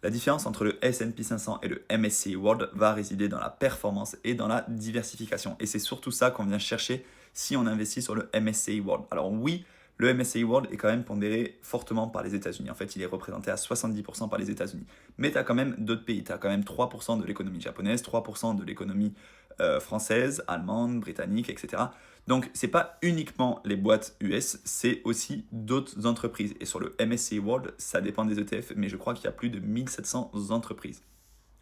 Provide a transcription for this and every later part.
La différence entre le S&P 500 et le MSCI World va résider dans la performance et dans la diversification. Et c'est surtout ça qu'on vient chercher si on investit sur le MSCI World. Alors oui, le MSCI World est quand même pondéré fortement par les États-Unis. En fait, il est représenté à 70% par les États-Unis. Mais tu as quand même d'autres pays. Tu as quand même 3% de l'économie japonaise, 3% de l'économie française, allemande, britannique, etc. Donc, ce n'est pas uniquement les boîtes US, c'est aussi d'autres entreprises. Et sur le MSCI World, ça dépend des ETF, mais je crois qu'il y a plus de 1700 entreprises.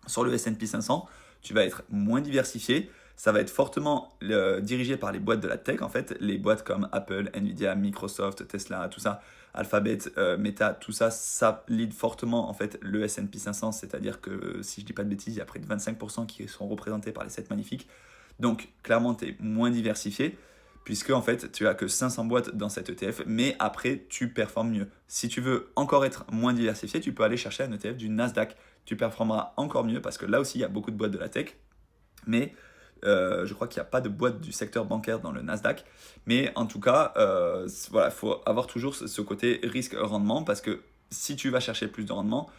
Sur le S&P 500, tu vas être moins diversifié. Ça va être fortement dirigé par les boîtes de la tech, en fait. Les boîtes comme Apple, Nvidia, Microsoft, Tesla, tout ça, Alphabet, Meta, tout ça, ça lead fortement en fait le S&P 500. C'est-à-dire que, si je dis pas de bêtises, il y a près de 25% qui sont représentés par les 7 magnifiques. Donc, clairement, tu es moins diversifié puisque en fait tu as que 500 boîtes dans cet ETF, mais après tu performes mieux. Si tu veux encore être moins diversifié, tu peux aller chercher un ETF du Nasdaq. Tu performeras encore mieux parce que là aussi il y a beaucoup de boîtes de la tech, mais je crois qu'il n'y a pas de boîte du secteur bancaire dans le Nasdaq. Mais en tout cas, voilà, il faut avoir toujours ce côté risque-rendement parce que si tu vas chercher plus de rendement,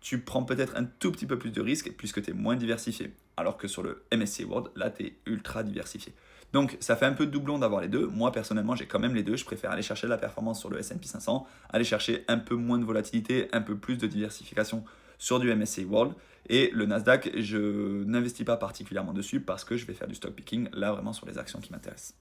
tu prends peut-être un tout petit peu plus de risque puisque tu es moins diversifié. Alors que sur le MSCI World, là, tu es ultra diversifié. Donc, ça fait un peu de doublon d'avoir les deux. Moi, personnellement, j'ai quand même les deux. Je préfère aller chercher de la performance sur le S&P 500, aller chercher un peu moins de volatilité, un peu plus de diversification sur du MSCI World. Et le Nasdaq, je n'investis pas particulièrement dessus parce que je vais faire du stock picking, là, vraiment sur les actions qui m'intéressent.